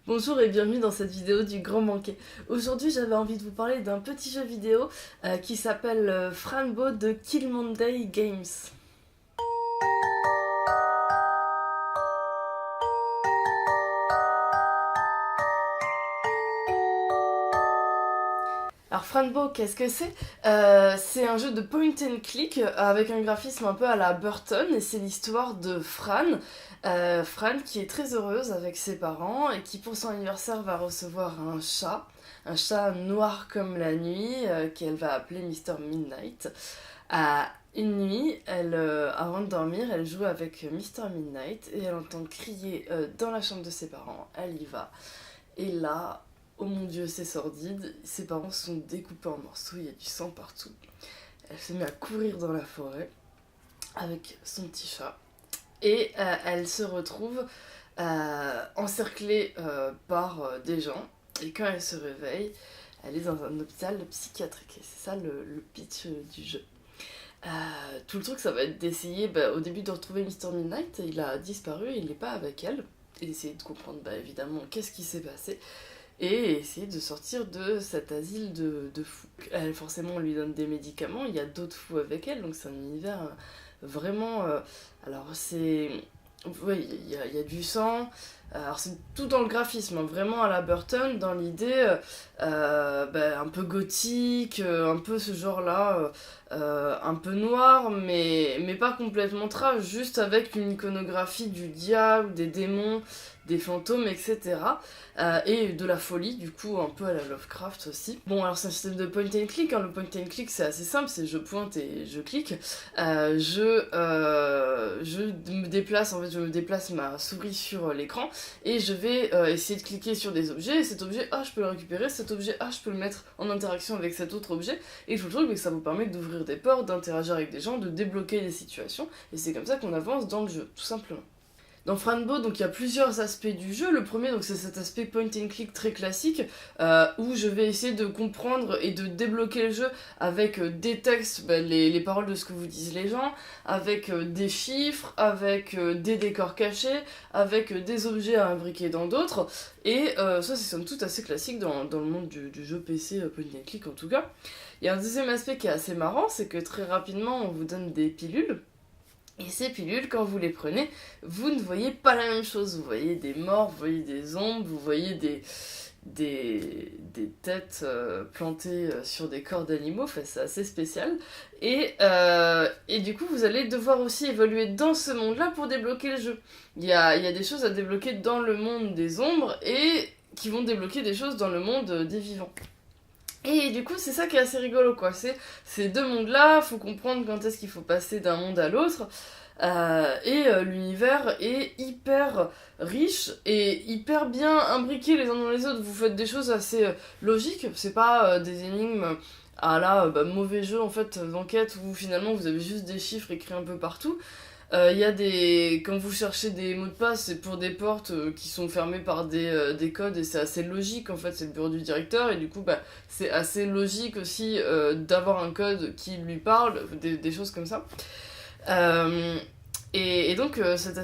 Bonjour et bienvenue dans cette vidéo du Grand Banquet. Aujourd'hui j'avais envie de vous parler d'un petit jeu vidéo qui s'appelle Franbo de Kill Monday Games. Alors Franbo, qu'est-ce que c'est? C'est un jeu de point and click avec un graphisme un peu à la Burton et c'est l'histoire de Fran. Fran qui est très heureuse avec ses parents et qui pour son anniversaire va recevoir un chat noir comme la nuit qu'elle va appeler Mr. Midnight. Une nuit, avant de dormir, elle joue avec Mr. Midnight et elle entend crier dans la chambre de ses parents. Elle y va. Et là, oh mon dieu, c'est sordide. Ses parents sont découpés en morceaux, il y a du sang partout. Elle se met à courir dans la forêt avec son petit chat. Et elle se retrouve encerclée par des gens. Et quand elle se réveille, elle est dans un hôpital psychiatrique. Et c'est ça le pitch du jeu. Tout le truc, ça va être d'essayer au début de retrouver Mr. Midnight. Il a disparu, il n'est pas avec elle. Et d'essayer de comprendre évidemment qu'est-ce qui s'est passé. Et essayer de sortir de cet asile de fous. Elle, forcément, on lui donne des médicaments, il y a d'autres fous avec elle, donc c'est un univers vraiment... alors c'est... Oui, il y a du sang, alors c'est tout dans le graphisme, vraiment à la Burton, dans l'idée un peu gothique, un peu ce genre-là, un peu noir, mais pas complètement trash, juste avec une iconographie du diable, des démons, des fantômes, etc. Et de la folie, du coup, un peu à la Lovecraft aussi. Bon, alors c'est un système de point and click, hein. Le point and click c'est assez simple, c'est je pointe et je clique. Je me déplace, en fait, je me déplace ma souris sur l'écran et je vais essayer de cliquer sur des objets. Et cet objet, je peux le récupérer, cet objet, je peux le mettre en interaction avec cet autre objet. Et tout le truc, ça vous permet d'ouvrir des portes, d'interagir avec des gens, de débloquer des situations. Et c'est comme ça qu'on avance dans le jeu, tout simplement. Dans Franbo, donc il y a plusieurs aspects du jeu. Le premier, donc c'est cet aspect point and click très classique où je vais essayer de comprendre et de débloquer le jeu avec des textes, les paroles de ce que vous disent les gens, avec des chiffres, avec des décors cachés, avec des objets à imbriquer dans d'autres. Et ça, c'est somme toute assez classique dans le monde du jeu PC point and click en tout cas. Il y a un deuxième aspect qui est assez marrant, c'est que très rapidement, on vous donne des pilules. Et ces pilules, quand vous les prenez, vous ne voyez pas la même chose. Vous voyez des morts, vous voyez des ombres, vous voyez des têtes plantées sur des corps d'animaux. Enfin, c'est assez spécial. Et du coup, vous allez devoir aussi évoluer dans ce monde-là pour débloquer le jeu. Il y a des choses à débloquer dans le monde des ombres et qui vont débloquer des choses dans le monde des vivants. Et du coup, c'est ça qui est assez rigolo, quoi. C'est ces deux mondes-là, faut comprendre quand est-ce qu'il faut passer d'un monde à l'autre. L'univers est hyper riche et hyper bien imbriqué les uns dans les autres. Vous faites des choses assez logiques, c'est pas des énigmes à la mauvais jeu en fait d'enquête où finalement vous avez juste des chiffres écrits un peu partout. Il y a des... Quand vous cherchez des mots de passe, c'est pour des portes qui sont fermées par des codes et c'est assez logique en fait, c'est le bureau du directeur et du coup c'est assez logique aussi d'avoir un code qui lui parle, des choses comme ça. Donc cet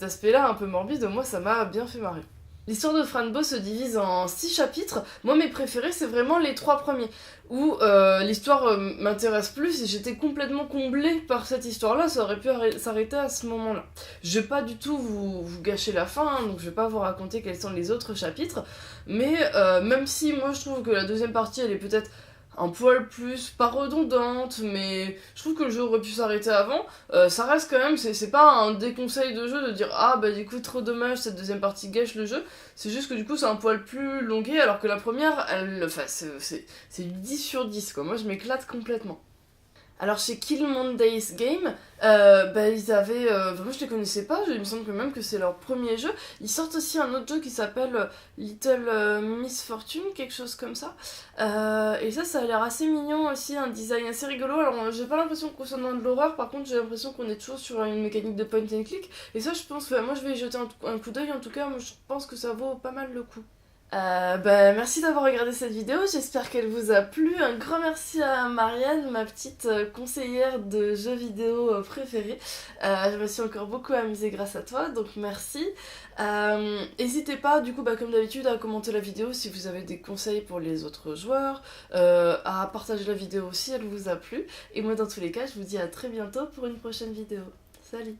aspect-là un peu morbide, moi ça m'a bien fait marrer. L'histoire de Franbo se divise en 6 chapitres. Moi, mes préférés, c'est vraiment les 3 premiers, où l'histoire m'intéresse plus et j'étais complètement comblée par cette histoire-là. Ça aurait pu s'arrêter à ce moment-là. Je vais pas du tout vous gâcher la fin, hein, donc je vais pas vous raconter quels sont les autres chapitres. Mais même si moi je trouve que la deuxième partie, elle est peut-être un poil plus, pas redondante, mais je trouve que le jeu aurait pu s'arrêter avant. Ça reste quand même, c'est pas un déconseil de jeu de dire du coup trop dommage, cette deuxième partie gâche le jeu. C'est juste que du coup c'est un poil plus longué, alors que la première, c'est du 10 sur 10 quoi. Moi je m'éclate complètement. Alors chez Kill Monday's Game, ils avaient... moi je les connaissais pas, il me semble que même que c'est leur premier jeu. Ils sortent aussi un autre jeu qui s'appelle Little Miss Fortune, quelque chose comme ça. Et ça a l'air assez mignon aussi, un design assez rigolo. Alors j'ai pas l'impression qu'on soit dans de l'horreur, par contre j'ai l'impression qu'on est toujours sur une mécanique de point and click. Et ça je pense, moi je vais y jeter un coup d'œil en tout cas, moi je pense que ça vaut pas mal le coup. Merci d'avoir regardé cette vidéo, j'espère qu'elle vous a plu. Un grand merci à Marianne, ma petite conseillère de jeux vidéo préférée. Je me suis encore beaucoup amusée grâce à toi, donc merci. N'hésitez pas, du coup, comme d'habitude, à commenter la vidéo si vous avez des conseils pour les autres joueurs, à partager la vidéo si elle vous a plu. Et moi, dans tous les cas, je vous dis à très bientôt pour une prochaine vidéo. Salut!